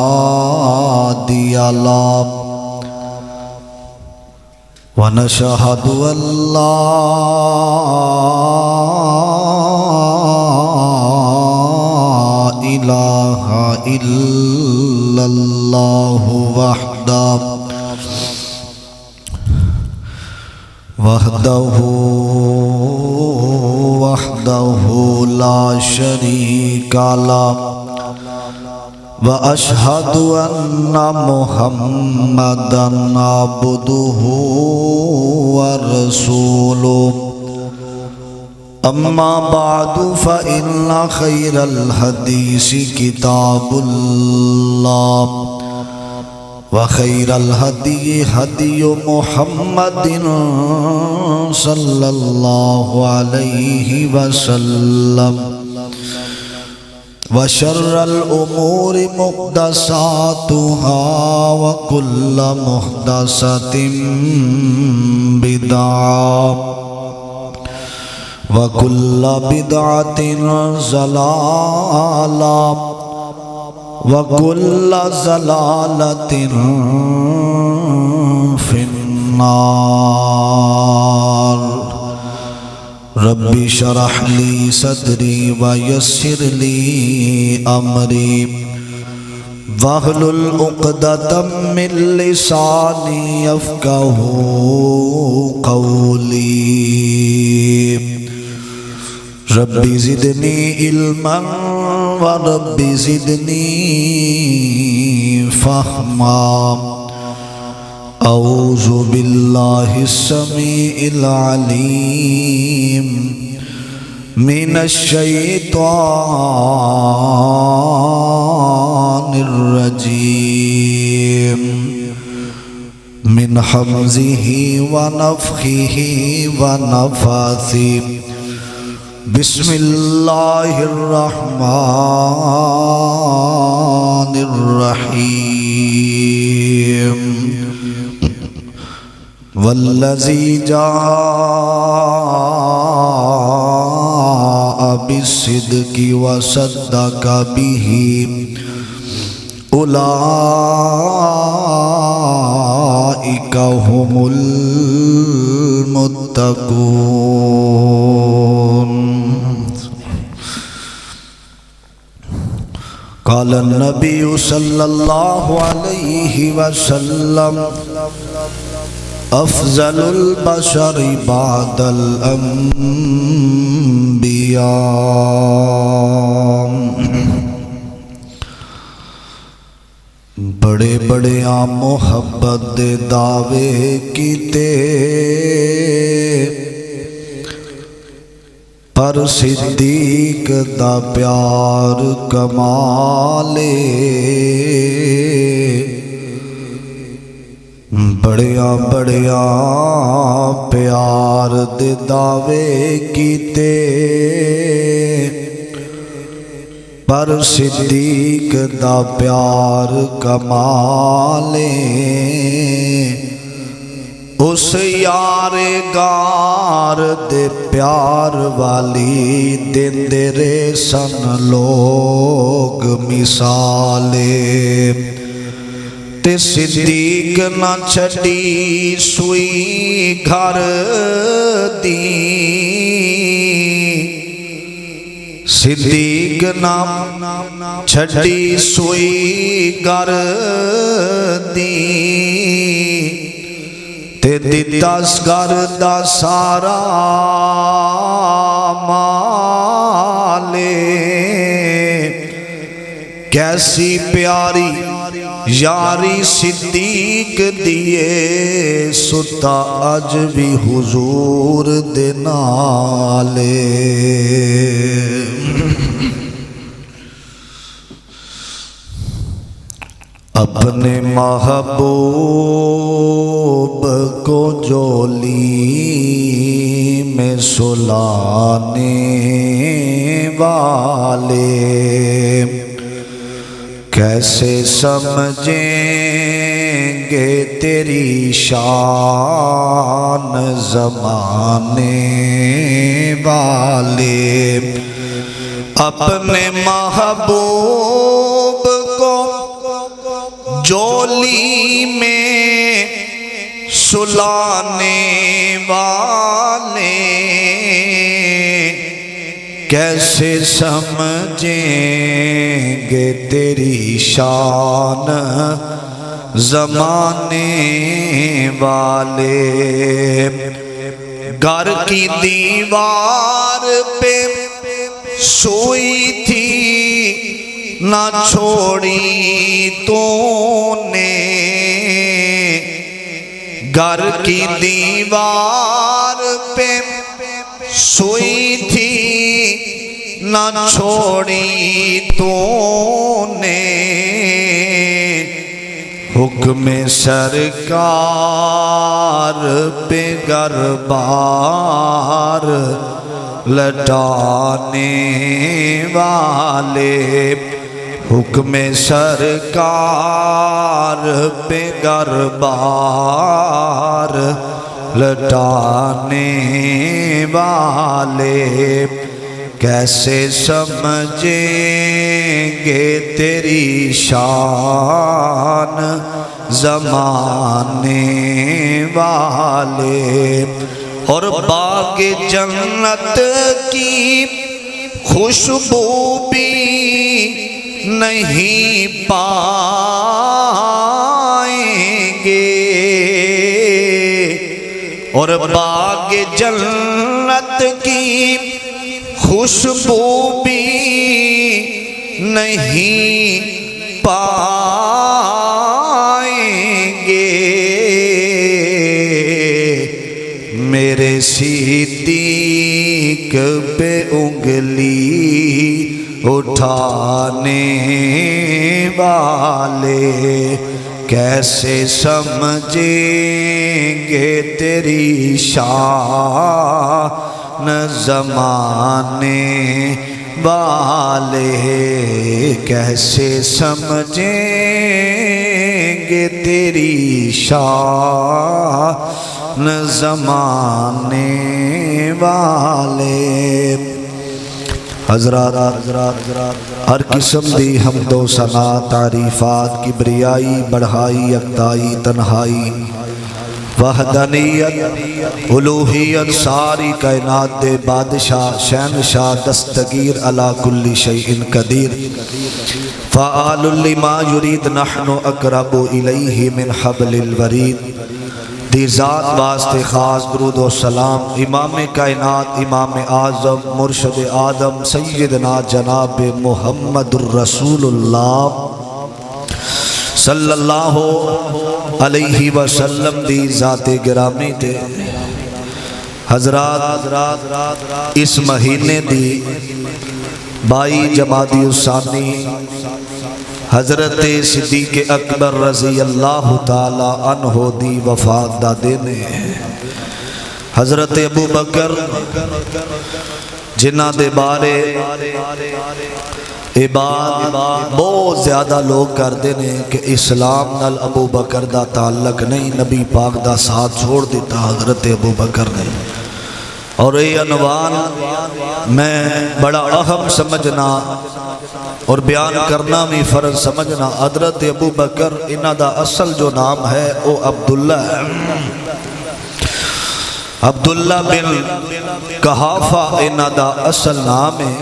هادي له ونشهد أن لا إله إلا الله وحده لا شريك له وأشهد أن محمدًا عبده ورسوله أما بعد فإن خير الحديث كتاب الله وخير الهدي هدي محمد صلى الله عليه وسلم وشر الأمور محدثاتها وكل محدثة بدعة وكل بدعة ضلالة وكل ضلالة في النار رب اشرح لي صدري ويسر لي أمري واحلل عقدة من لساني يفقهوا قولي رب زدني علما ورب زدني فهما أعوذ بالله السميع العليم من الشيطان الرجيم من حمزه ونفخه ونفاثه بسم الله الرحمن الرحيم والذي جاء بالصدق وصدق به أولئك هم المتقون قال النبي صلى الله عليه وسلم أفضل البشر بعد الأنبياء بڑے بڑے محبت دے دعوے کیتے پر صدیق دا پیار کمالے بڑیا بڑیا پیار دے دعوے کیتے پر صدیق دا پیار کمالے اس یار گار دے پیار والی دیندے رے سن لوگ مثالے تے صدیق نہ چھڑی سوئی گھر دی صدیق نہ چھڑی سوئی گھر دی تے دس گھر دا سارا مالے کیسی پیاری یاری صدیق دیے ستا اج بھی حضور دے نالے اپنے محبوب کو جولی میں سلانے والے کیسے سمجھیں گے تیری شان زمانے والے اپنے محبوب ڈولی میں سلانے والے کیسے سمجھیں گے تیری شان زمانے والے گھر کی دیوار پہ سوئی تھی نہ چھوڑی تو نے گھر کی دیوار پہ سوئی تھی نہ چھوڑی تو نے حکم سرکار پہ گھر بار لٹانے والے حکم سرکار پہ گھر بار لٹانے والے کیسے سمجھیں گے تیری شان زمانے والے اور باغ جنت کی خوشبو بھی نہیں پائیں گے اور باغ جنت کی خوشبو بھی نہیں پائیں گے میرے صدیق پہ انگلی اٹھانے والے کیسے سمجھیں گے تیری شان زمانے والے کیسے سمجھیں گے تیری شان زمانے والے حضرات ہر قسم دی حمد و ثنا تعریفات کبریائی بڑھائی یکتائی تنہائی وحدانیت الوہیت ساری کائنات دے بادشاہ شہنشاہ دستگیر علی کل شیء قدیر فعال لما یرید نحن اقرب الیہ من حبل الورید دی ذات واسطے خاص درود و سلام امام کائنات امام اعظم مرشد آدم سیدنا جناب محمد الرسول اللہ صلی اللہ علیہ وسلم دی ذات گرامی تے حضرات اس مہینے دی 22 جمادی الثانی حضرت صدیق اکبر رضی اللہ تعالی عنہ دی وفات دا دینے حضرت ابو بکر جنہ دے بارے عباد بہت زیادہ لوگ کر دینے کہ اسلام نال ابو بکر دا تعلق نہیں نبی پاک دا ساتھ چھوڑ دیتا حضرت ابو بکر نے اور یہ عنوان میں بڑا اہم سمجھنا اور بیان کرنا بھی فرض سمجھنا حضرت ابو بکر انہ دا اصل جو نام ہے وہ عبداللہ ہے عبداللہ بن قحافہ انہ دا اصل نام ہے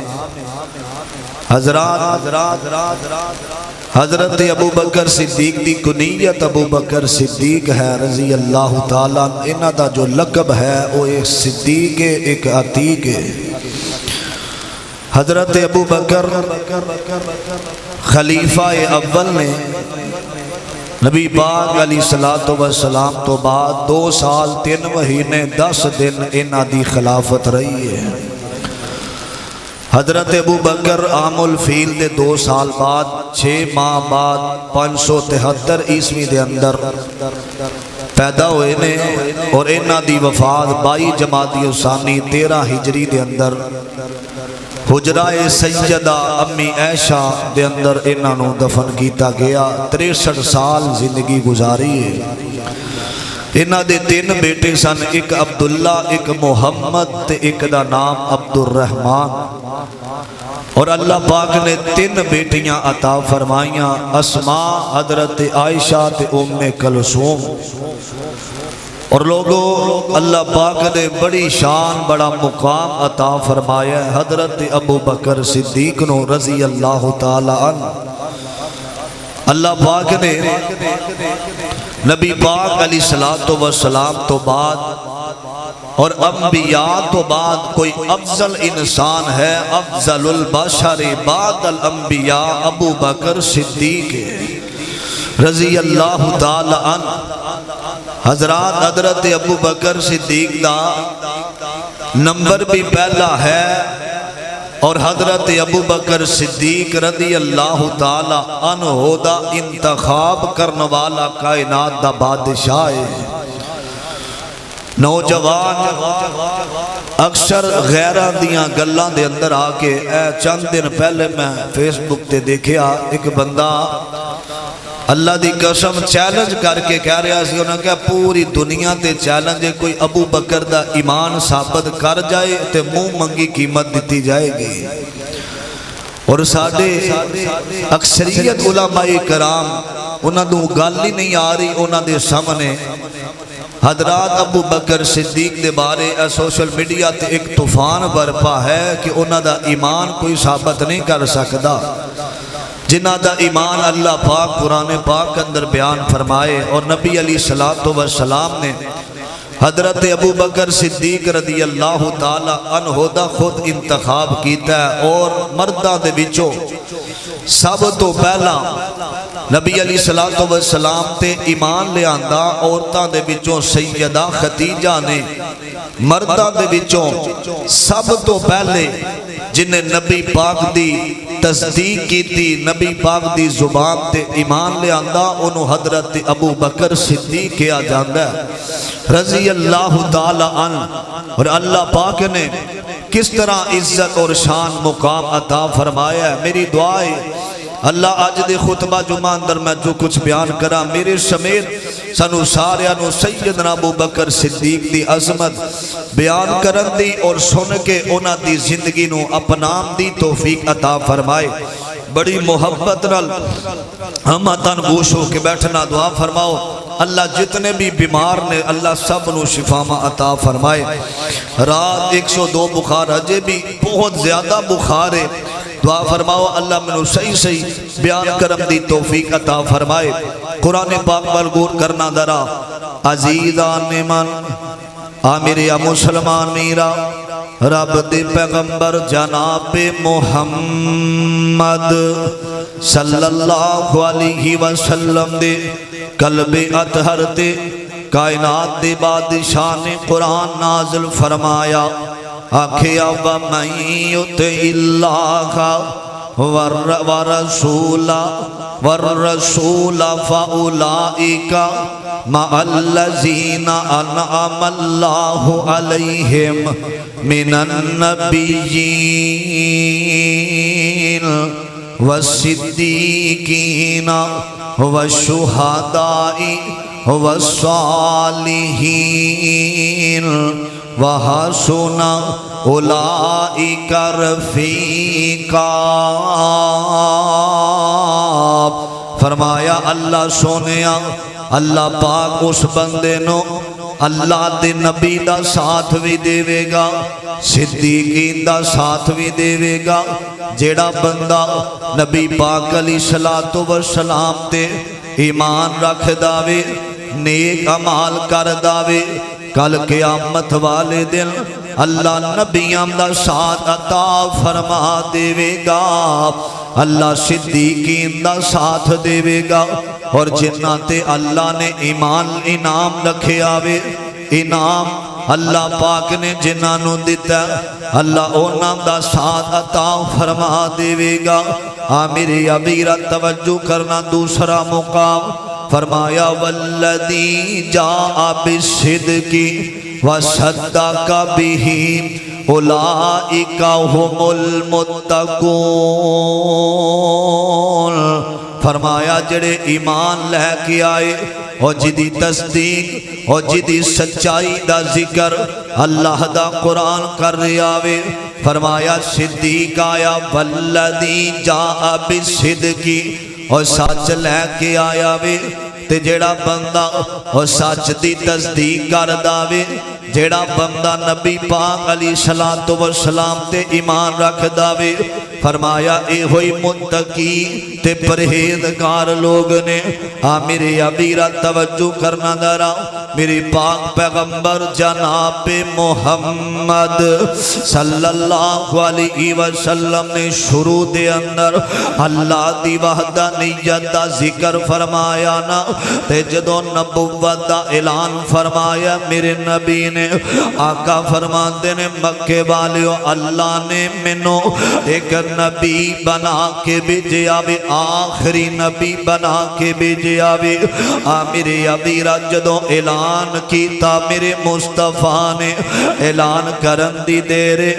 حضرت ابو بکر صدیق دی کنیت ابو بکر صدیق ہے رضی اللہ تعالیٰ انہ دا جو لقب ہے وہ ایک صدیق ہے ایک عتیق ہے حضرت ابو بکر خلیفہ اول نے نبی پاک علیہ السلام تو بعد 2 سال 3 مہینے 10 دن انہ دی خلافت رہی ہے حضرت ابو بکر عام الفیل دے 2 سال بعد 6 ماہ بعد 573 عیسوی دے اندر پیدا ہوئے نے اور انہ دی وفات 22 جمادی الثانی 13 ہجری دے اندر حجرہ سیدہ امی عائشہ دے اندر انہاں نو دفن کیتا گیا 63 سال زندگی گزاری ہے انہاں دے 3 بیٹے سن ایک عبداللہ ایک محمد تے ایک دا نام عبد الرحمن اور اللہ پاک نے 3 بیٹیاں عطا فرمائیاں، اسماء، حضرت عائشہ تے ام کلثوم۔ اور لوگوں اللہ پاک نے بڑی شان بڑا مقام عطا فرمایا ہے حضرت ابو بکر صدیق نو رضی اللہ تعالی عنہ۔ اللہ پاک نے نبی پاک علیہ السلام تو بعد اور انبیاء تو بعد کوئی افضل انسان ہے، افضل البشر بعد الانبیاء ابو بکر صدیق رضی اللہ تعالی عنہ۔ حضرت ابو بکر صدیق دا نمبر بھی پہلا ہے، اور حضرت ابو بکر صدیق رضی اللہ تعالی عنہ دا انتخاب کرنے والا کائنات دا بادشاہ ہے۔ نوجوان اکثر غیران دیاں گلان دے اندر آکے چند دن پہلے میں فیس بک تے دیکھیا ایک بندہ اللہ دی قسم چیلنج کر کے کہہ رہا سی، انہوں نے کہا پوری دنیا تے چیلنج ہے، کوئی ابو بکر دا ایمان ثابت کر جائے تے منہ منگی قیمت دیتی جائے گی۔ اور ساڑھے اکثریت علماء کرام انہوں نے گل ہی نہیں آ رہی انہوں نے سامنے حضرات ابو بکر صدیق دے بارے سوشل میڈیا تے ایک طوفان برپا ہے کہ انہوں دا ایمان کوئی ثابت نہیں کر سکتا، جنہ دا ایمان اللہ پاک قرآن پاک اندر بیان فرمائے۔ اور نبی علیہ السلام نے حضرت ابو بکر صدیق رضی اللہ تعالی عنہ دا خود انتخاب کیتا ہے، اور مردہ دے وچوں سب تو پہلا نبی علیہ السلام تے ایمان لے آندہ عورتاں دے وچوں سیدہ خدیجہ نے، مردہ دے وچوں سب تو پہلے جنہیں نبی پاک دی تصدیق کی تھی، نبی پاک دی زبان تے ایمان لے آندہ انہوں حضرت ابو بکر صدیق کیا جاندہ ہے رضی اللہ تعالی عنہ۔ اور اللہ پاک نے کس طرح عزت اور شان مقام عطا فرمایا ہے۔ میری دعا ہے اللہ آج دے خطبہ جمعہ اندر میں جو کچھ بیان کرا میرے سمیت سنو ساریانو سیدنا ابو بکر صدیق دی عظمت بیان کرن دی اور سن کے انہاں دی زندگی نو اپنام دی توفیق عطا فرمائے۔ بڑی محبت نال ہم تن گوش ہو کے بیٹھنا دعا فرماؤ، اللہ جتنے بھی بیمار نے اللہ سب نو شفا عطا فرمائے۔ رات 102 بخار اجے بھی بہت زیادہ بخار ہے، دعا فرماؤ اللہ منو صحیح بیان کرم دی توفیق عطا فرمائے۔ قرآن پاک پر غور کرنا درا عزیزان من آمیر یا مسلمان میرا رب دے پیغمبر جناب محمد صلی اللہ علیہ وسلم دے قلب اطہر تے کائنات دے بادشاہ نے قرآن نازل فرمایا، آکھیا وَمَن يُطِعِ اللَّهَ وَالرَّسُولَ فَأُولَئِكَ مَعَ الَّذِينَ أَنْعَمَ اللَّهُ عَلَيْهِمْ مِنَ النَّبِيِّينَ وَالصِّدِّيقِينَ وَالشُّهَدَاءِ وَالصَّالِحِينَ وَحَسُنَ أُولَئِكَ رَفِیقًا۔ فرمایا اللہ سونیا اللہ پاک اس بندے نو اللہ دے نبی دا ساتھ بھی دے گا، صدیقین دا ساتھ بھی دے گا، جیڑا بندہ نبی پاک علیہ السلام تے ایمان رکھ داوے، نیک عمال کر داوے، کل قیامت والے دن اللہ نبیوں دا ساتھ عطا فرما دے گا، اللہ صدیقین دا ساتھ دے گا، اور جنہ تے اللہ نے ایمان انعام رکھے آوے، انعام اللہ پاک نے جنہ نو دیتا اللہ انہاں دا ساتھ عطا فرما دے گا۔ میری ابیرہ توجہ کرنا دوسرا مقام فرمایا والذی جاء بالصدق وصدق به اولئک هم المتقون فرمایا جڑے ایمان لے کے آئے اور جدی تصدیق اور جدی سچائی دا ذکر اللہ دا قرآن کر رہے آوے فرمایا صدیق آیا والذی جاء بالصدق اور سچ لے کے آیا وے تے جیڑا بندہ اور سچ دی تصدیق کر داوے جیڑا بندہ نبی پاک علیہ السلام تے ایمان رکھ داوے فرمایا اے ہوئی متقی تے پرہیزگار لوگ نے میرے ابیرہ توجہ کرنا درا میری پاک پیغمبر جناب محمد صلی اللہ علیہ وسلم نے شروع دے اندر اللہ دی وحدانیت دا ذکر فرمایا نا تے جدو نبوت دا اعلان فرمایا میرے نبی نے آقا فرماندے نے مکے والیو اللہ نے منو ایک نبی بنا کے بھیجے آوے آخری نبی بنا کے بھیجے آوے میرے ابیرہ جدو اعلان کیتا میرے مصطفیٰ نے اعلان کرن دی دیرے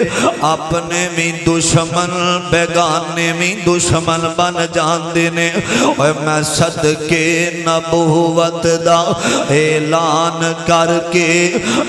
اپنے بھی دشمن بیگانے بھی دشمن بن جان دینے اور میں صدقے نبوت دا اعلان کر کے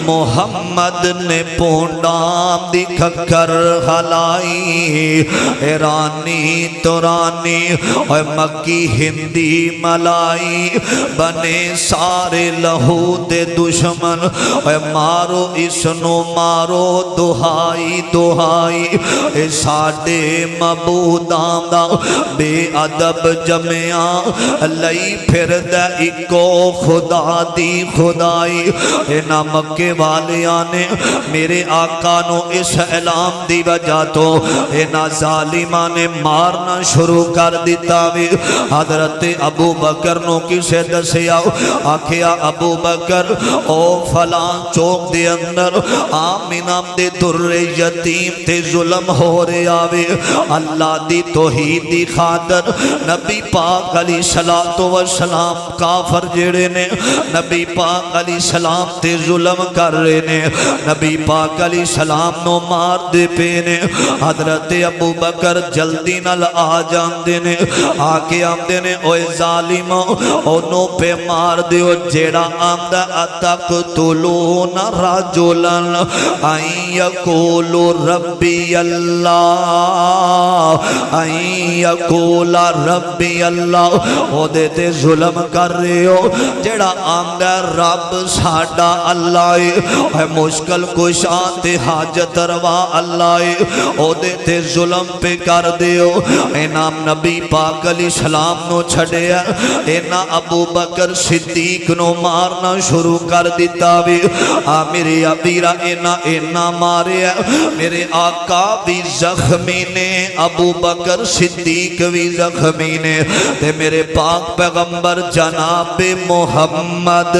محمد نے پونڈام دی کھکر ہلائی ایرانی تورانی اور مکی ہندی ملائی بنے سارے لہو دے دشمن اور مارو اسنو مارو دہائی دہائی اے ساڑے مبودان دا بے عدب جمعہ لئی پھر دے اکو خدا دی خدائی اے نا مکے والیانے میرے آقا نو اس اعلان دی وجہ تو اے نا ظالمانے مارنا شروع کر دیتا بھی حضرت ابو بکر نو کسے دسیا آکھیا ابو بکر او فلان چوک دے اندر آمینہ دے در یتیم تے ظلم ہو رہے آوے اللہ دی توحید دی خاطر نبی پاک علیہ السلام کافر جڑے نے نبی پاک علیہ السلام تے ظلم کر رہے نے نبی پاک علیہ السلام نو مار دے پینے حضرت ابو بکر جلدی نل آ جان دینے آکے آم دینے اوے ظالم انہوں پہ مار دیو جیڑا آمدہ اتقتلون رجلا ان یقول ربی اللہ ان یقول ربی اللہ او دیتے ظلم کر رہے ہو جیڑا آمدہ رب ساڑا اللہ ہے مشکل کشاتے حاجت روا اللہ او دیتے ظلم پہ کر دیو اینام نبی پاک علیہ السلام نو چھڑے اینا ابو بکر صدیق نو مارنا شروع کر دیتا بھی میرے ابیرہ اینا مارے میرے آقا بھی زخمی نے ابو بکر صدیق بھی زخمی نے تے میرے پاک پیغمبر جناب محمد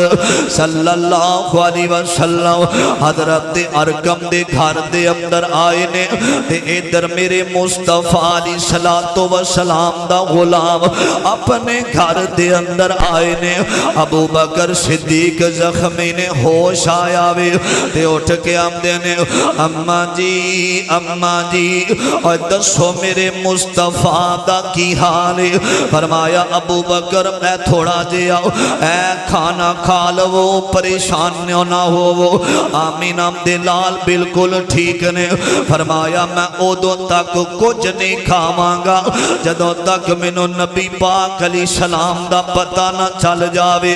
صلی اللہ علیہ وسلم حضرت ارکم دے گھر دے اندر آئے نے تے ادھر میرے مصطفیٰ علیہ السلام دا غلام اپنے گھر دے اندر آئے نے ابو بکر صدیق زخمی نے ہوش آیا وے تے اٹھ کے آمدے نے اماں جی اور دسو میرے مصطفیٰ دا کی حال فرمایا ابو بکر میں تھوڑا جے آؤ اے کھانا کھا لو پریشان نہ ہو وہ آمین آمدے لال بالکل ٹھیک نے فرمایا میں اودوں تک کچھ نہیں کھاواں گا جدوں تک منو نبی پاک علیہ السلام دا پتہ نہ چل جاوے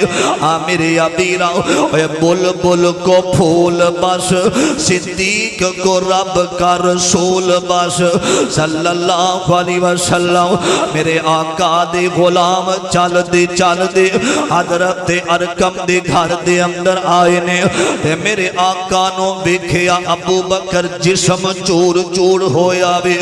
میرے ابیرہ بلبل کو پھول بس صدیق کو رب کا رسول بس صلی اللہ علیہ وسلم میرے آقا دے غلام چل دے حضرت ارکم دے گھر دے اندر آئے نے تے میرے آقا نو بکھیا ابو بکر جسم چور چور ہویا بھی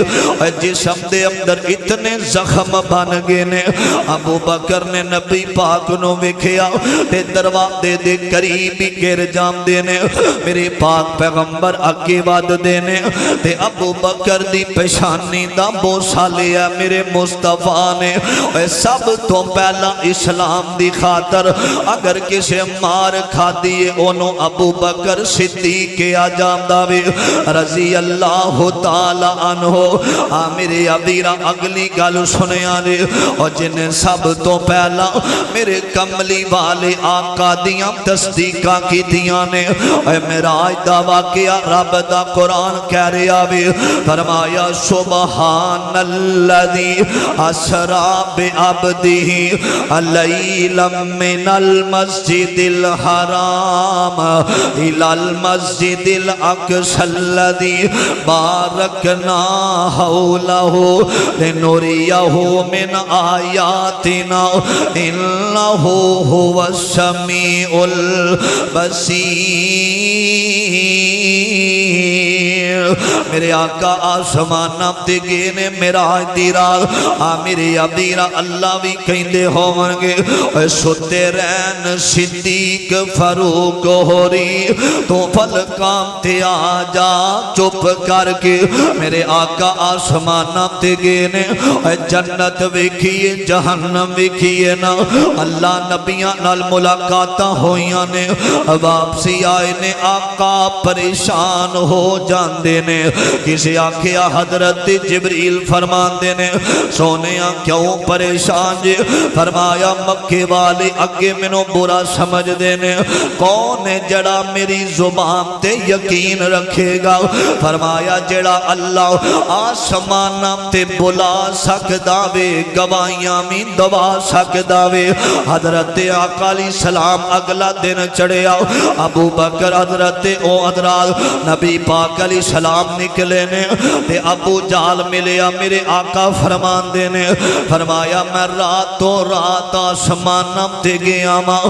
جسم دے اندر اتنے زخم بن گئے نے ابو بکر نے نبی پاک نو بکھیا تے دروازے دے قریب ہی گر جاندے نے میرے پاک پیغمبر اگے ود دے نے تے ابو بکر دی پیشانی دا بوسا لیا میرے مصطفیٰ نے اے سب تو پہلا اسلام دی خاطر اگر کسے مار کھا دیے انہوں ابو بکر صدیق آ جاندہ وے رضی اللہ تعالی عنہ میرے ابیرہ اگلی گل سنے آنے اور جنہیں سب تو پہلا میرے کملی والے آقا دیاں تصدیقہ کی دیاں نے اے میرا آئدہ واقعہ رب دا قرآن کہہ رہے آوے فرمایا سبحان اللذی اسرا بعبدہ لیلا من المسجد الحرام الى المسجد الاقصى الذي باركنا حوله لنريه من آياتنا إنه هو السميع البصير میرے آقا آسمانہ تے گئے نے میراج دی رات میرے ابیرہ اللہ بھی کہندے ہونگے اے ستے رین صدیق فاروق ہو رہی تو پھل کام تے آ جا چپ کر کے میرے آقا آسمانہ تے گئے نے اے جنت ویکھیے جہنم ویکھیے نا اللہ نبیاں نال ملاقاتاں ہویاں نے واپسی آئے نے آقا پریشان ہو جاندے نے کسی آکھیا حضرت جبریل فرمان دینے سونیاں کیوں پریشان جے فرمایا مکے والے اگے منو برا سمجھ دینے کون ہے جڑا میری زبان تے یقین رکھے گا فرمایا جڑا اللہ آسمانہ تے بلا سکدا وے گواہیاں میں دوا سکدا وے حضرت آقا علیہ السلام اگلا دن چڑھے آؤ ابو بکر حضرت او حضرات نبی پاک علیہ السلام نکلے نے تے ابو جال ملیا میرے آقا فرمان دینے فرمایا میں راتوں رات آسمانم تے گیا ماں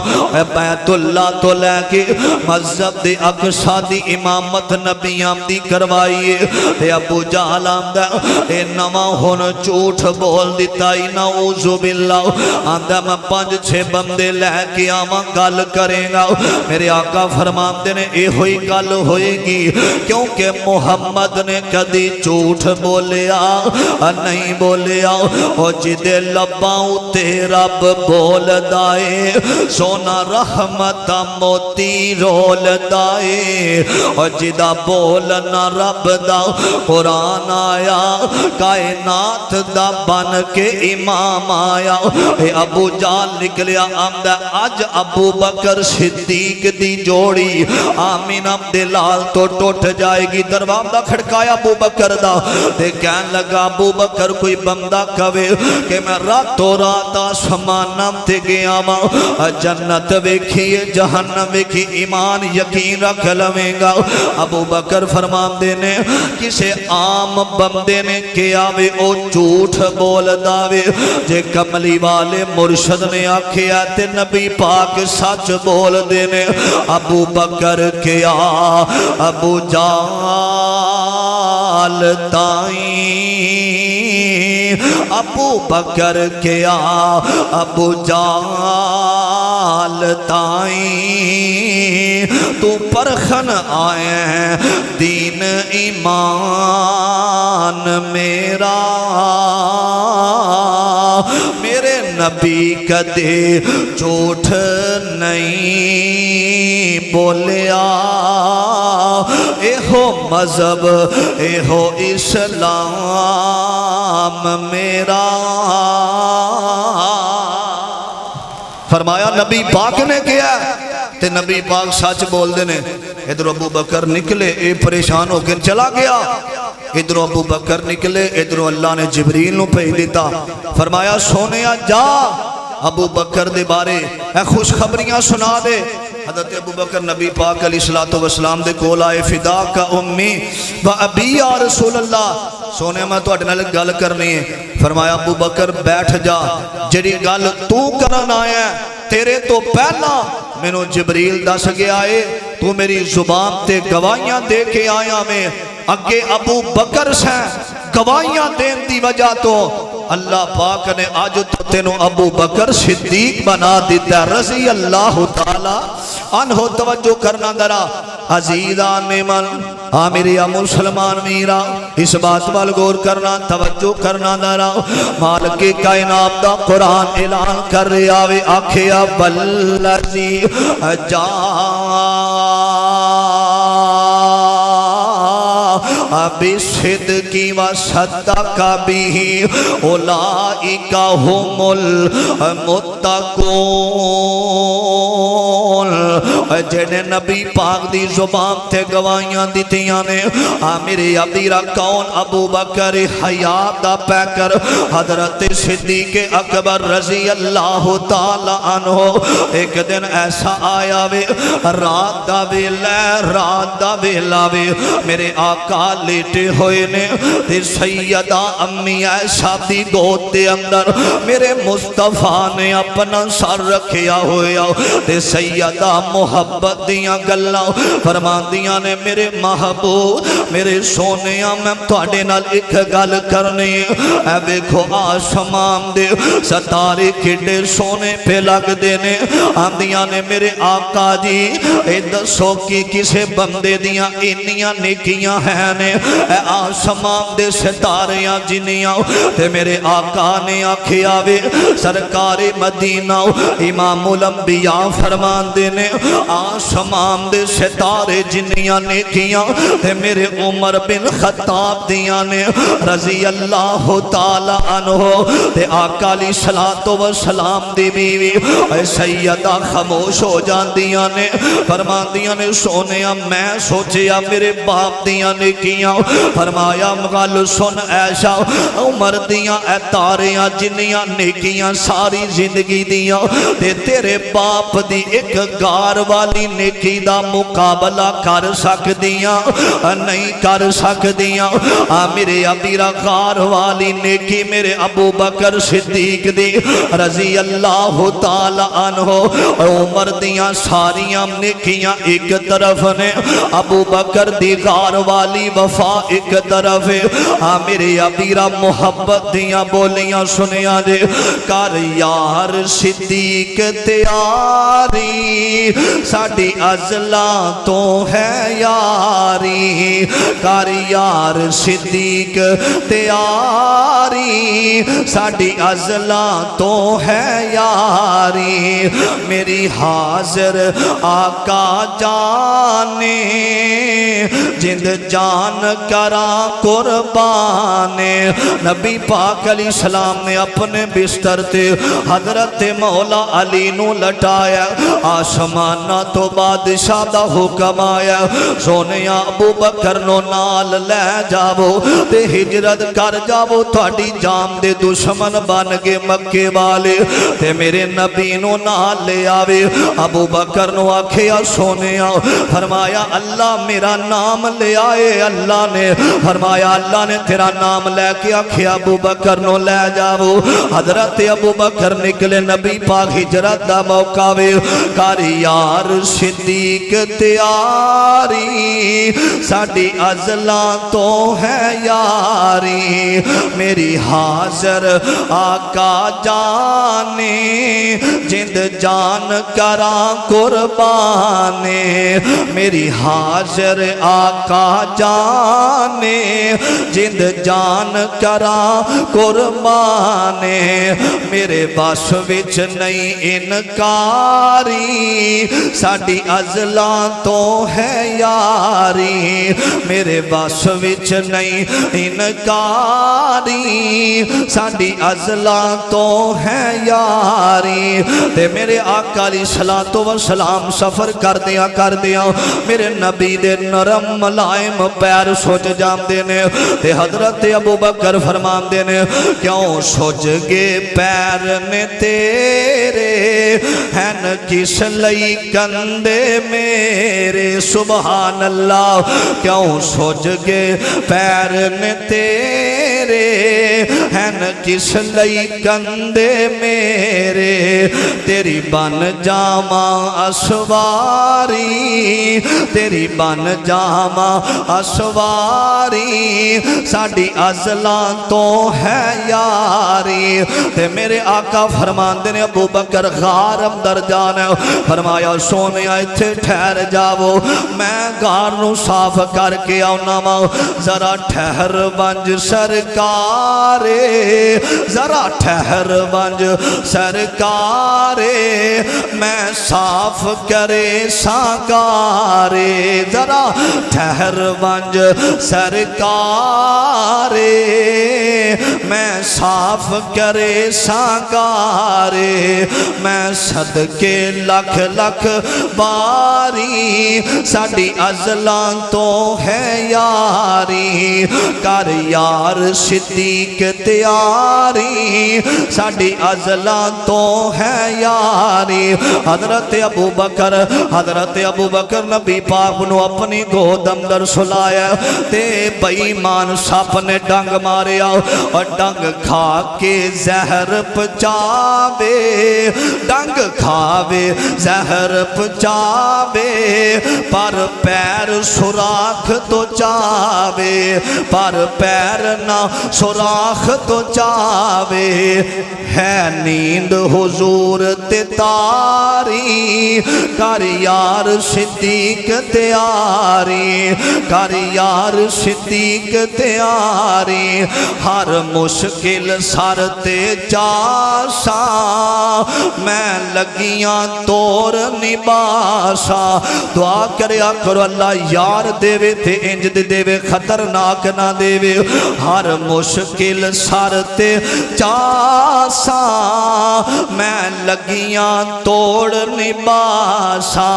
بیت اللہ تو لے کے مذہب دے اقصی دی امامت نبی آمدی کروائیے تے ابو جال آمدہ اے نواں ہون چوٹ بول دیتائی نعوذ باللہ آمدہ میں 5-6 بندے لے کے آماں گل کریں گا میرے آقا فرمان دینے اے ہوئی گل ہوئے گی کیونکہ محمد نے کدی جھوٹ بولیا نہیں بولیا او جدے لباؤں تے رب بول دائے سونا رحمت موتی رول دائے او جدہ بولنا رب دا قرآن آیا کائنات دا بن کے امام آیا اے ابو جال نکلیا آمدہ آج ابو بکر صدیق دی جوڑی آمین عبداللال تو ٹوٹ جائے گی دروازہ دا کھڑکایا ابو بکر دا تے کہن لگا ابو بکر کوئی بندہ کہے کہ میں راتوں رات آسمانم تے گیا ماں جنت ویکھیے جہنم ویکھی ایمان یقین رکھ لویں گا ابو بکر فرمان دینے کسے عام بندے نے کیا وے او جھوٹ بول داوے جے کملی والے مرشد نے آکھیا تے نبی پاک سچ بول دینے ابو بکر کیا ابو جال تائیں ابو بکر کیا ابو جال تائیں تو پرخن آئے دین ایمان میرا میرے نبی کدے جھوٹ نہیں بولیا اے ہو مذہب اے ہو اسلام میرا فرمایا نبی پاک نے کیا تے نبی پاک سچ بول دینے ادھر ابو بکر نکلے اے پریشان ہو کے چلا گیا ادھر ابو بکر نکلے ادھر اللہ نے جبریل نو بھیج دیتا فرمایا سونیا جا ابو بکر دے بارے اے خوشخبریاں سنا دے حضرت ابو بکر نبی پاک علیہ السلام دے کول آئے فدا کا امی و ابی یا رسول اللہ سونے میں تو اٹھنے لگ گل کرنی ہے فرمایا ابو بکر بیٹھ جا جڑی گل تو کرن آیا تیرے تو پہلا میں جبریل دس گیا ہے تو میری زبان تے گواہیاں دے کے آیا میں اگے ابو بکر سے گواہیاں دین دی وجہ تو اللہ پاک نے آج تو تینوں ابو بکر صدیق بنا دیتا رضی اللہ تعالی انہو توجہ کرنا درا عزیزان من میرے مسلمان میرا اس بات وال غور کرنا توجہ کرنا درا مالک کائنات دا قرآن اعلان کر رہا وے آکھیا والذی بصدق وصدق به اولئک هم المتقون جڑے نبی پاک دی زبان تے گواہیاں دیتیاں نے میرے عبدیرہ کون ابو بکر حیات دا پیکر حضرت صدیق اکبر رضی اللہ تعالی عنہ ایک دن ایسا آیا وے رات دا ویلا وے میرے آقا لیٹے ہوئے نے تے سیدہ امی عائشہ دی گود دے اندر میرے مصطفیٰ نے اپنا سر رکھیا ہویا تے سیدہ محبت دیاں گلاں فرمان دیاں نے میرے محبوب میرے سونیاں میں تواڈے نال ایک گل کرنی اے ویکھو آسمان دے ستارے کڈے سونے پہ لگ دینے آندیاں نے میرے آقا جی اے دسو کی کسے بندے دیاں انیاں نیکیاں ہیں نے اے آسمان دے ستاریاں جنیاں تے میرے آقا نے آکھیا وے سرکار مدینہ امام الانبیاء فرمان دینے آسمان دے ستارے جنیاں نیکیاں تے میرے عمر بن خطاب دیاں نے رضی اللہ تعالی عنہ تے آقا علیہ السلام دی بیوی اے سیدہ خاموش ہو جان دیاں نے فرمان دیاں نے سونیاں میں سوچیا میرے باپ دیاں نیکیاں فرمایا مغال سن عائشہ عمر دیاں اے تاریاں جنیاں نیکیاں ساری زندگی دیاں تے تیرے باپ دی ایک گار والی نیکی دا مقابلہ کر سک دیاں نہیں کر سک دیاں میرے عبیرہ غار والی نیکی میرے ابو بکر صدیق دی رضی اللہ تعالی عنہ عمر دیاں ساریاں نیکیاں ایک طرف نے ابو بکر دی غار والی وفا ایک طرف ہے میرے عبیرہ محبت دیاں بولیاں سنیاں دے کر یار صدیق تیاری ساڑی ازلاں تو ہے یاری کر یار صدیق تیاری ساڑی ازلاں تو ہے یاری میری حاضر آقا جانے جند جان کرا قربانے نبی پاک علیہ السلام نے اپنے بستر تے حضرت مولا علی نو لٹایا آسمانہ تو بادشاہ دا حکم آیا سونیا ابو بکر نو نال لے جاو تے ہجرت کر جاو تھوڑی جام دے دشمن بن گے مکے والے تے میرے نبی نو نال لے آوے ابو بکر نو آکھیا سونیا فرمایا اللہ میرا نام لے آئے اللہ نے فرمایا اللہ نے تیرا نام لے کے آکھیا ابو بکر نو لے جاو حضرت ابو بکر نکلے نبی پاک ہجرت دا موقع وے کر یار صدیق تیاری ساڑی ازلاں تو ہے یاری میری حاضر آقا جانے جند جان کرا قربانے میری حاضر آقا جانے جند جان کرا قربانے میرے بس وچ نہیں انکاری ساڑی ازلاں تو ہے یاری میرے بس وچ نہیں انکاری ساڑی ازلاں تو ہے یاری تے میرے آقا علیہ السلام سفر کر دیا میرے نبی دے نرم ملائم پیر سوچ جام دینے تے حضرت ابو بکر فرمان دینے کیوں سوچ گے پیر نے تیرے ہیں کس لئی کندے میرے سبحان اللہ کیوں سوچ گے پیر نے تیرے ہیں کس لئی کندے میرے تیری بن جاواں اسواری تیری بن جاواں اسواری ساڈی ازلاں تو ہے یاری تے میرے آقا فرماندے نے ابو بکر غار اندر جانا فرمایا سونے ایتھے ٹھہر جاؤ میں غار نو صاف کر کے آنا وا ذرا ٹھہر ونج سرکارے ذرا ٹھہر ونج سرکارے میں صاف کرے ساگارے ذرا ٹھہر ونج سرکارے میں صاف کرے ساگارے میں صدقے لکھ لکھ باری ساڈی ازلاں تو ہے یاری کر یار صدیق تیاری ساڈی ازلاں تو ہے یاری حضرت ابو بکر نبی پاک نو اپنی گود اندر سلایا تے بے ایمان سپ نے ڈنگ ماریا اور ڈنگ کھا کے زہر پچاوے ڈنگ کھاوے زہر پچاوے پر پیر سوراخ تو چاوے پر پیر نہ سوراخ تو چاوے ہے نیند حضور تے تاری کر یار صدیق تیاری کر یار صدیق تیاری ہر مشکل سر تے جاسا میں لگیاں تور نباسا دعا کریا کرو اللہ یار دیوے تے انج دیوے خطرناک نہ دیوے ہر مشکل سر تے جاسا میں لگیاں توڑ نباسا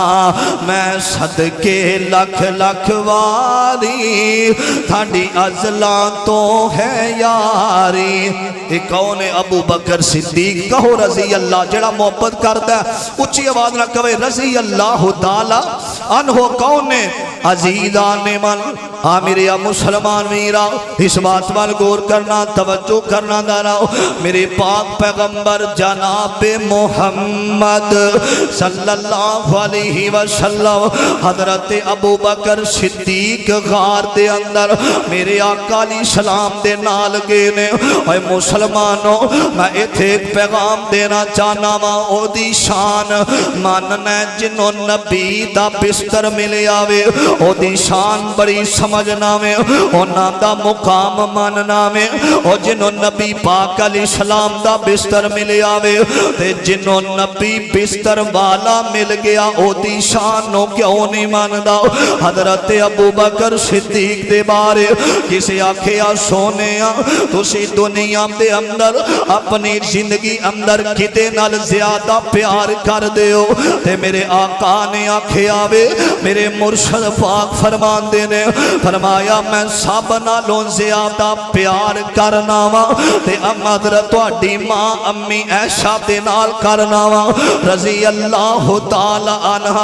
میں صدقے لکھ لکھ واری تھاڑی ازلاں تو ہے یاری ایک کون ہے ابو بکر صدیق کہو رضی اللہ جڑا محبت کرتا ہے اچھی آواز نہ کہے رضی اللہ تعالی عنہ کون ہے عزیزان من آمیر یا مسلمان میرا اس بات پر غور کرنا توجہ کرنا دارا میرے پاک پیغمبر جناب محمد صلی اللہ علیہ وسلم حضرت ابو بکر صدیق غار دے اندر میرے آقا علیہ السلام دے نال گئے نے اے مسلمانوں میں ایک پیغام دینا چاہنا وا او دی شان ماننا جنوں نبی دا بستر ملے آوے او دی شان بڑی سمجھنا میں او نام دا مقام ماننا میں او جنوں نبی پاک علیہ السلام دا بستر ملے آوے تے جنوں نبی بستر والا مل گیا او دی شانوں کیوں نہیں ماندا حضرت ابو بکر صدیق دے بارے کسے آکھیا سونیا تسی دنیا دے اندر اپنی زندگی اندر کتے نال زیادہ پیار کر دیو تے میرے آقا نے آکھیا وے میرے مرشد پاک فرمان دینے فرمایا میں سب نالوں زیادہ پیار کرنا وا تے حضرت اڈی ماں امی عائشہ دے نال کرنا وا رضی اللہ تعالی عنہ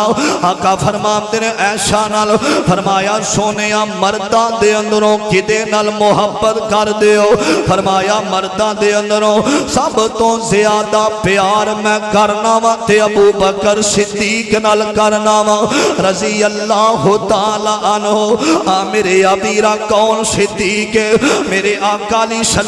آقا فرمان دینے عائشہ نال فرمایا سونیا مرداں دے اندروں کدے نال محبت کر دیو فرمایا مرداں دے اندروں سب تو زیادہ پیار میں کرنا وا تے ابو بکر صدیق نال کرنا وا رضی اللہ تعالی عنہ میرے ابیرہ کون صدیق میرے آقا علیہ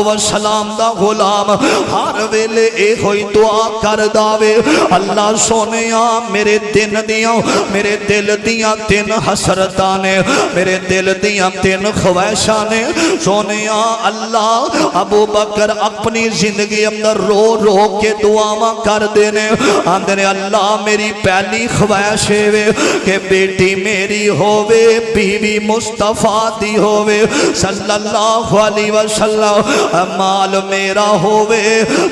السلام دا غلام ہر ویلے اے ہوئی دعا کر داوے اللہ سونیا میرے دن دیاں میرے دل دیاں تین حسرتانے میرے دل دیاں تین خواہشانے سونیا اللہ ابو بکر اپنی زندگی اندر رو رو کے دعا کر دینے آندھنے اللہ میری پہلی خواہش ہے کہ بیٹی میری ہووے بیوی مصطفیٰ دی ہووے صلی اللہ علیہ وسلم مال میرا ہووے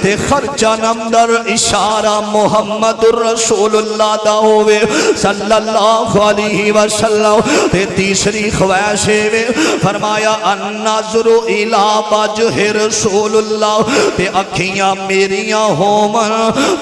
تے خرچان اندر اشارہ محمد رسول اللہ دا ہووے صلی اللہ علیہ وسلم تے تیسری خواہش ہے فرمایا النظر الى وجہ رسول اللہ تے اکھیاں میریاں ہومن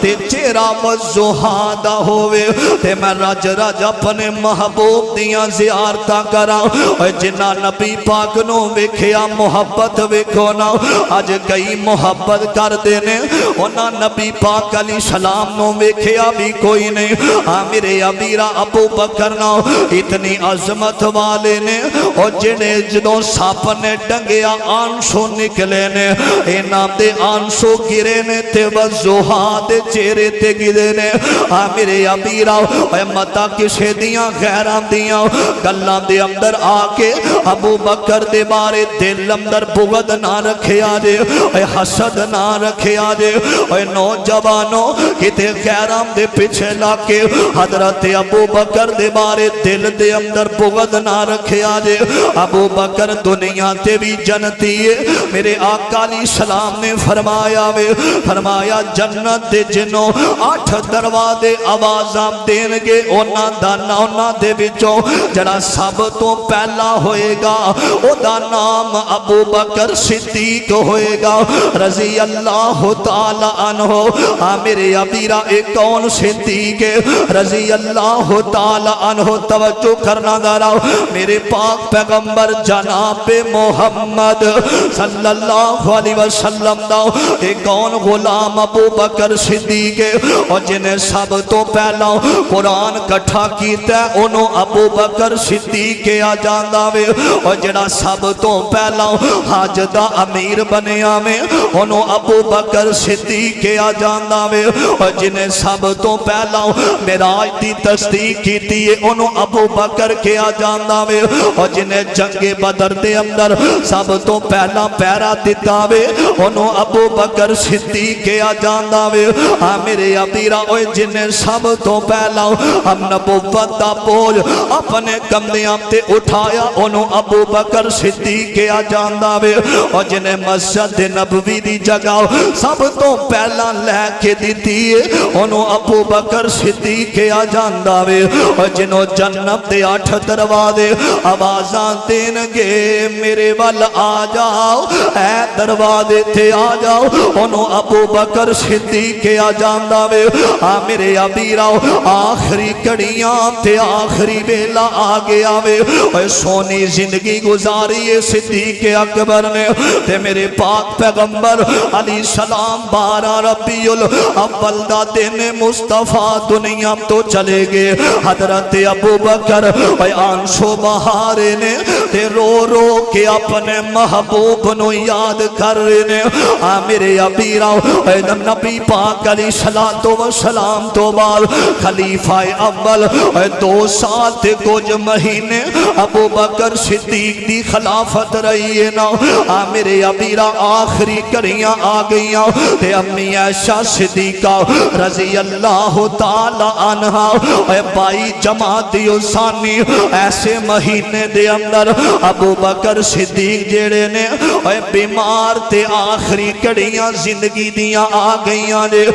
تے چہرہ وضحا دا ہووے تے میں رج رج اپنے محبوب محبوب دیاں زیارتاں کراں اے جنہ نبی پاک نو ویکھیا محبت ویکھو نا اج کئی محبت کر دینے انہاں نبی پاک علیہ السلام نو ویکھیا بھی کوئی نہیں میرے امیرہ ابو بکر نا اتنی عظمت والے نے اور جنہیں جدوں ساپ نے ڈنگیا آنسو نکلے نے انہاں دے آنسو گرے نے تے وزوہا دے چہرے تے گرے نے میرے امیرہ اے متا کسے دیاں غیران دیاں گلاں دے اندر آکے ابو بکر دے بارے دل اندر بغض نہ رکھے آجے اے حسد نہ رکھے آجے اے نوجوانوں کتے غیران دے پیچھے لاکے حضرت ابو بکر دے بارے دل دے اندر بغض نہ رکھے آجے ابو بکر دنیا تے بھی جنتی ہے میرے آقا علیہ السلام نے فرمایا جنت دے جنوں 8 دروازے آوازاں دین گے اونا دے وچوں جڑا سب تو پہلا ہوئے گا او دا نام ابو بکر صدیق ہوئے گا رضی اللہ تعالی عنہ میرے امیرہ ایک کون صدیق ہے رضی اللہ تعالی عنہ توجہ کرنا داراؤ میرے پاک پیغمبر جناب محمد صلی اللہ علیہ وسلم داؤ ایک کون غلام ابو بکر صدیق ہے اور جنہیں سب تو پہلا قرآن کٹھا کیتا ہے انہوں ابو بکر صدیق کے آجان داوے اور جنہیں سب تو پہلا حج دا امیر بنیا میں انہوں ابو بکر صدیق کے آجان داوے اور جنہیں سب تو پہلا معراج دی تصدیق کیتی ہے انہوں ابو بکر کے آجان داوے اور جنہیں جنگ بدر دے اندر سب تو پہلا پیرا دیتاوے انہوں ابو بکر صدیق کے آجان داوے میرے امیرہ اوے جنہیں سب تو پہلا ہم نبوت دا بوجھ اپنے کندھیاں تے اٹھایا انہوں ابو بکر صدیق کے آجان داوے اور جنہیں مسجد نبوی دی جگہ سب تو پہلا لے کے دیتی ہے انہوں ابو بکر صدیق کے آجان داوے اور جنہوں جنت دے 8 دروازے آوازاں دین گے میرے وال آ جاؤ اے دروازے تے آ جاؤ انہوں ابو بکر صدیق کے آجان داوے میرے امیرہ آخری کڑیاں تے آخری بیلا آگے آوے اور سونی زندگی گزاری صدیق اکبر نے تے میرے پاک پیغمبر علیہ السلام 12 ربیع الاول دا دن مصطفیٰ دنیا تو چلے گے حضرت ابو بکر آنسو بہارے نے تے رو رو کے اپنے محبوب نو یاد کر رہے میرے امیرہ نبی پاک علیہ السلام تو بعد خلیفہ اول 2 سال تے کچھ مہینے ابو بکر صدیق دی خلافت رہی ہے نا میرے امیرہ آخری کریاں آ گئیاں تے امی عائشہ صدیقہ رضی اللہ تعالی عنہ 22 جماعت ثانی ایسے مہینے دے اندر ابو بکر صدیق جیڑے نے بیمار تے آخری کڑیاں زندگی دیاں آ گئیاں دے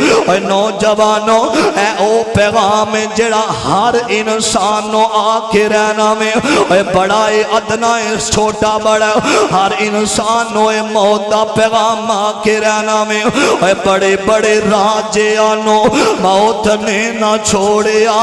نوجوانوں اے او پیغام جڑا ہر انسانوں آ کے رہنا میں بڑا ادنا چھوٹا بڑا ہر انسانوں موت دا پیغام آ کے رہنا میں بڑے بڑے راجیانوں موت نے نہ چھوڑیا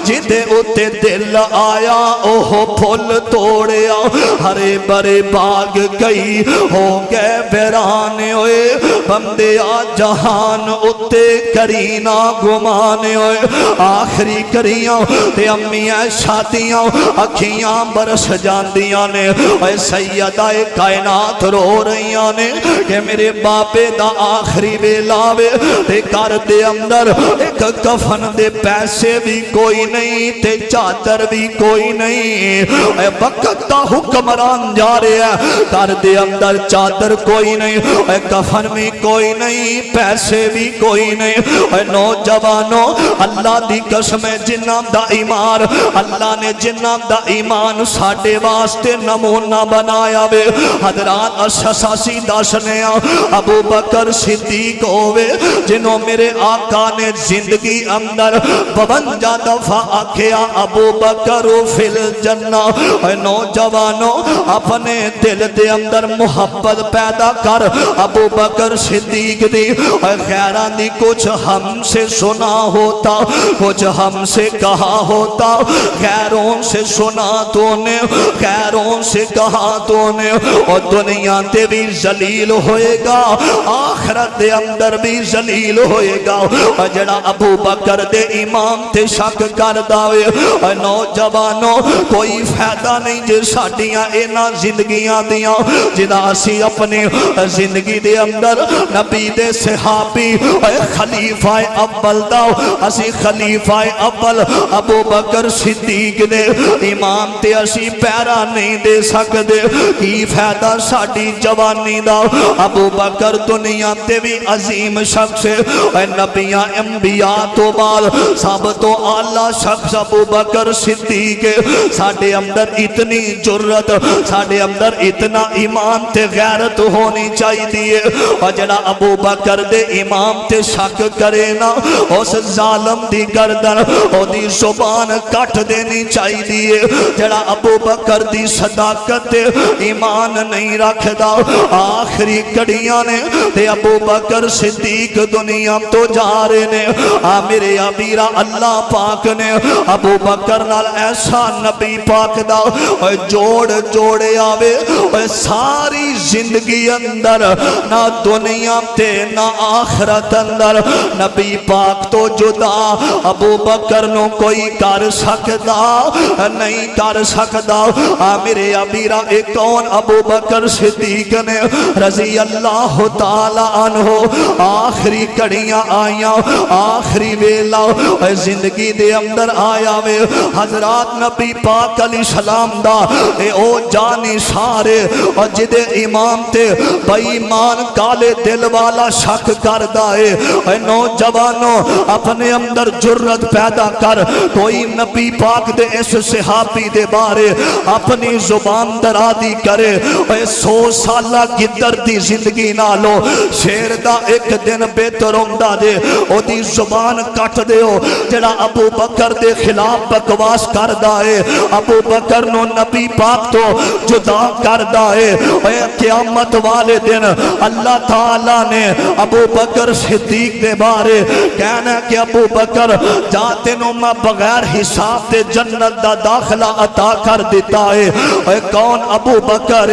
جدے اتے دل آیا اوہ پھول توڑیا ہرے برے باغ کئی ہو گئے بیرانے ہوئے بندے آ جہان اتے کرینا گمانے ہوئے آخری کریاں تے امی شادیاں اکھیاں برس جاندیاں نے اے سیدہ کائنات رو رہیاں نے کہ میرے باپے دا آخری بیلاوے تے کر دے اندر ایک کفن دے پیسے بھی کوئی نہیں تے چادر بھی کوئی نہیں اے وقت دا حکمران جا رہے ہیں کر دے اندر چادر کوئی نہیں اے کفن بھی کوئی نہیں پیسے بھی کوئی نہیں اے نوجوانوں اللہ دی قسم جنہ دا ایمان اللہ نے جنہ دا ایمان ساڑھے واسطے نمونہ بنایا وے حضرات اساسی داشنے ابو بکر صدیق ہوئے جنہوں میرے آقا نے زندگی اندر 52 دفعہ آکھیا ابو بکر فی الجنہ اے نوجوانوں اپنے دل دے اندر محبت پیدا کر ابو بکر صدیق دی غیران دی کچھ ہم سے سنا ہوتا کچھ ہم سے کہا ہوتا غیروں سے سنا تو نے غیروں سے کہا تو نے اور دنیا تے بھی ذلیل ہوئے گا آخرت دے اندر بھی ذلیل ہوئے گا اور جڑا ابو بکر دے امام تے شک کر داوے اور نوجوانوں کوئی فائدہ نہیں جے ساڈیاں اینا زندگیاں دیاں جنا اسی اپنی زندگی دے اندر نبی دے صحابی خلیفہ اول دا اسی خلیفہ اول ابو بکر صدیق دے امام تے اسی پیرا نہیں دے سکدے کی فائدہ ساڈی جوانی دا ابو بکر دنیا تے بھی عظیم شخص ہے نبیاں انبیاء تو بعد سب تو اعلیٰ شخص ابو بکر صدیق ساڈے اندر اتنی جرت ساڈے اندر اتنا ایمان تے غیرت ہونی چاہیے اور جڑا ابو بکر دے امام تے شک کرے نا اس ظالم دی گردن او دی زبان کٹ دینی چاہیے جڑا ابو بکر دی صداقت تے ایمان نہیں رکھدا آخری کڑیاں نے تے ابو بکر صدیق دنیا تو جا رہے نے میرے ابیرہ اللہ پاک نے ابو بکر نال ایسا نبی پاک دا جوڑ جوڑے آوے ساری زندگی اندر نہ دنیا تے نہ آخرت اندر نبی پاک تو جدا ابو بکر نو کوئی کر سکدا نہیں کر سکدا میرے ابیرہ ایک کون ابو بکر صدیق نے رضی اللہ تعالی عنہ آخری کڑیاں آیاں آخری ویلا زندگی دے اندر آیا وے حضرات نبی پاک علیہ السلام دا اے او جانی سارے اور جدے امام تے بے ایمان کالے دل والا شک کر دائے اے نوجوانوں اپنے اندر جرت پیدا کر کوئی نبی پاک دے اس صحابی دے بارے اپنی زبان درادی کرے اے 100 سالہ گدر دی زندگی نالو شیر دا ایک دن بہتر ہوندہ دے او دی زبان کٹ دے ہو جڑا ابو بکر دے خلاف بکواس کر دائے ابو بکر نو نبی پاک تو جدا کر دائے اے قیامت والے دن اللہ تعالیٰ نے ابو بکر صدیق دے بارے کہنا کہ ابو بکر جاتے نو میں بغیر حساب دے جنت دا داخلہ عطا کر دیتا ہے اے کون ابو بکر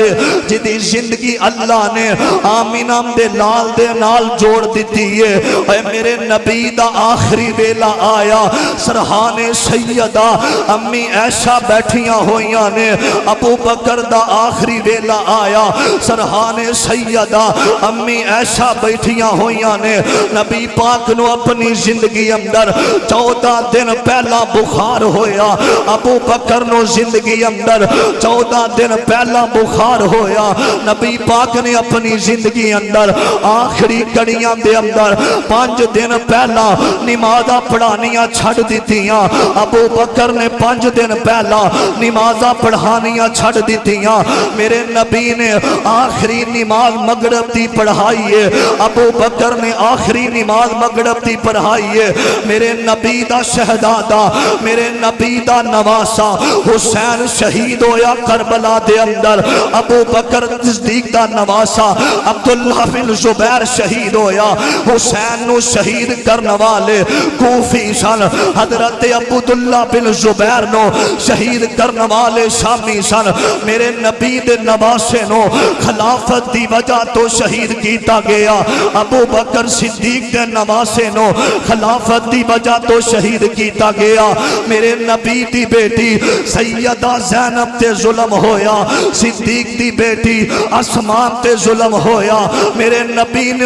جدی زندگی اللہ نے آمینہ دے لال دے نال جوڑ دیتی ہے اے میرے نبی دا آخری ویلا آیا سرحان سیدہ امی عائشہ بیٹھیاں ہویاں نے ابو بکر دا آخری ویلا آیا سرحان سیدہ امی عائشہ بیٹھیاں ہویاں نے نبی پاک نو اپنی زندگی اندر 14 دن پہلا بخار ہویا ابو بکر نو زندگی اندر 14 دن پہلا بخار ہویا نبی پاک نے اپنی زندگی اندر آخری کڑیاں دے اندر 5 دن پہلا نمازہ پڑھانیاں چھڑ دیتیاں ابو بکر نے 5 دن پہلا نمازہ پڑھانیاں چھڑ دیتیاں میرے نبی نے آخری نماز مغرب دی پڑھائی ہے ابو بکر نے آخری نماز مغرب دی پڑھائی ہے میرے نبی دا شہدادہ میرے نبی دا نواسا حسین شہید ہویا کربلا دے اندر ابو بکر صدیق دا نواسا عبداللہ بن زبیر شہید ہویا حسین نو شہید کرنے والے کوفی سن حضرت عبداللہ بن زبیر نو شہید کرنے والے شامی سن میرے نبی دے نواسے نو خلافت دی وجہ تو شہید کیتا گیا ابو بکر صدیق دے نواسے نو خلافت دی وجہ تو شہید کیتا گیا میرے نبی دی بیٹی سیدہ زینب تے ظلم ہویا صدیق دی بیٹی اسمان تے ظلم ہویا میرے نبی نے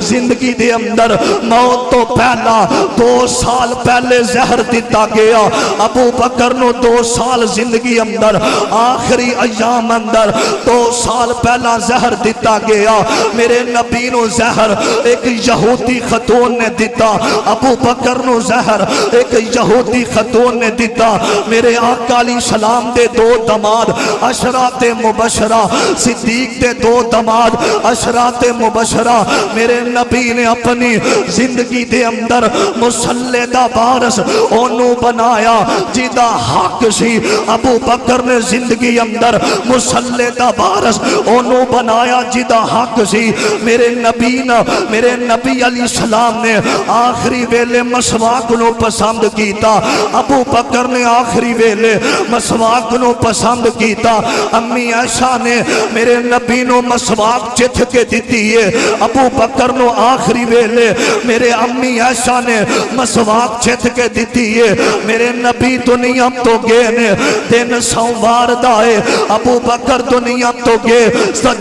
زندگی دے اندر موت تو پہلا 2 سال پہلے زہر دیتا گیا ابو بکر نو 2 سال زندگی اندر آخری ایام اندر 2 سال پہلا زہر دیتا گیا میرے نبی نو زہر ایک یہودی خاتون نے دیتا ابو بکر نو زہر ایک یہودی خاتون نے دیتا میرے آقا علیہ السلام دے 2 دماد عشرات مبشرہ صدیق دے 2 دماد عشرات مبشرہ میرے نبی نے اپنی زندگی دے اندر مسلح دا وارث انہوں بنایا جیدہ حق سی ابو بکر نے زندگی اندر مسلح دا وارث انہوں بنایا جیدہ حق سی میرے نبی علیہ السلام نے آخری ویلے مسواک نو پسند کیتا ابو بکر نے آخری ویلے مسواک نو پسند کیتا امی عائشہ نے میرے نبی نو مسواک چتھ کے دیتی ہے ابو بکر نو آخری ویلے میرے امی عائشہ نے مسواک چتھ کے دیتی ہے میرے نبی دنیا تو گئے نے دن سوموار دائے ابو بکر دنیا تو گئے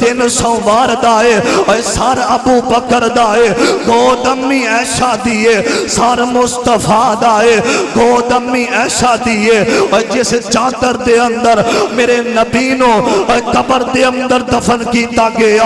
دن سوموار دائے اور سار ابو بکر دائے گود امی عائشہ دیے سار مصطفیٰ دائے گود امی عائشہ دیے اور جس چادر دے اندر میرے نبی نو قبر دے اندر دفن کیتا گیا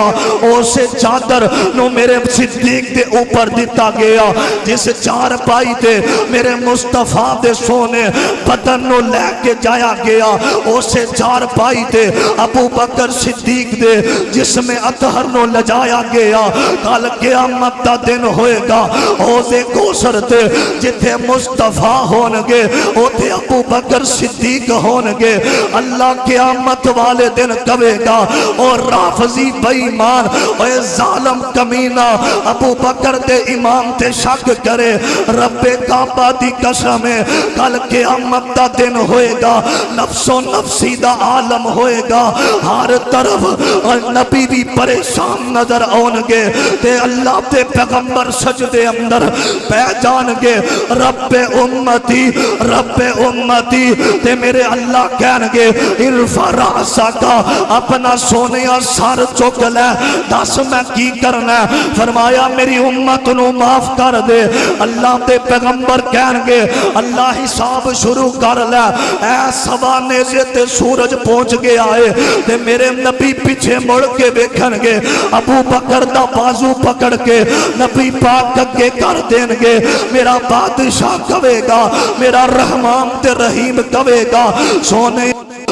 اسے چادر نو میرے صدیق دے اوپر دیتا گیا جس چار پائی تے میرے مصطفیٰ دے سونے بدن نو لے کے جایا گیا اسے چار پائی تے ابو بکر صدیق دے جس میں اطہر نو لجایا گیا کل قیامت دا دن ہوئے گا اوزے کوثر تے جتھے مصطفیٰ ہونگے اوتے ابو بکر صدیق ہونگے اللہ قیامت والے دن کبے گا اور رافضی بے ایمان اور ظالم کمینہ ابو بکر دے امام تے شک کرے رب کعبہ دی قسم ہے کل قیامت دا دن ہوئے گا نفس و نفسی دا عالم ہوئے گا ہر طرف نبی بھی پریشان نظر آنگے تے اللہ تے پیغمبر سجدے اندر پہ جانگے رب امتی تے میرے اللہ کہنگے ارفع راسکا اپنا سونیا سر چک لے دس میں کی کرنا ہے فرمایا میری امت نو معاف کر دے اللہ تے پیغمبر کہنگے اللہ حساب شروع کر لے اے سوانے سے تے سورج پہنچ گیا ہے تے میرے نبی پیچھے مڑ کے بیکھنگے ابو بکر دا بازو پکڑ کے نبی پاک اگے کر دینگے میرا بادشاہ کہے گا میرا رحمان تے رحیم کہے گا سونے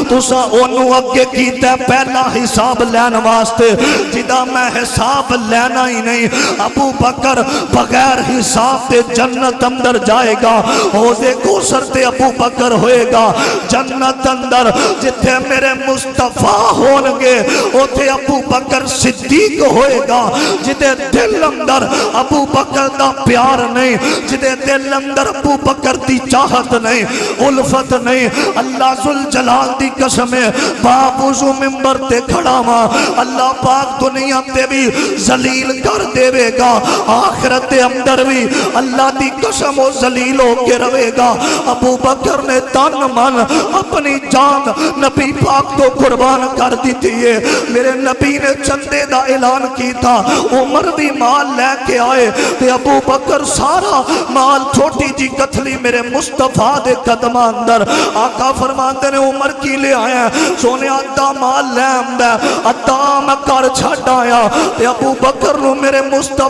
تسا انہوں اگے کیتا پہلا حساب لین واسطے جدا میں حساب لینا ہی نہیں ابو بکر بغیر حساب تے جنت اندر جائے گا حوضے کوثر تے ابو بکر ہوئے گا جنت اندر جتھے میرے مصطفیٰ ہونگے اوتھے ابو بکر صدیق ہوئے گا جدے دل اندر ابو بکر دا پیار نہیں جدے دل اندر ابو بکر دی چاہت نہیں الفت نہیں اللہ ذوالجلال دی قسمیں باپ وضو ممبر تے کھڑا ماں اللہ پاک دنیا تے بھی ذلیل کر دے وے گا آخرت اندر بھی اللہ دی قسم و ذلیل ہو کے روے گا ابو بکر نے تن من اپنی جان نبی پاک تو قربان کر دی تھی میرے نبی نے چندے دا اعلان کی تھا عمر بھی مال لے کے آئے تے ابو بکر سارا مال چھوٹی جی کتھلی میرے مصطفیٰ دے قدم اندر آقا فرماتے نے عمر کی لے آیا سونے آدھا مال لے آمدہ آدھا میں کر چھڑ آیا تے ابو بکر نو میرے مصطفیٰ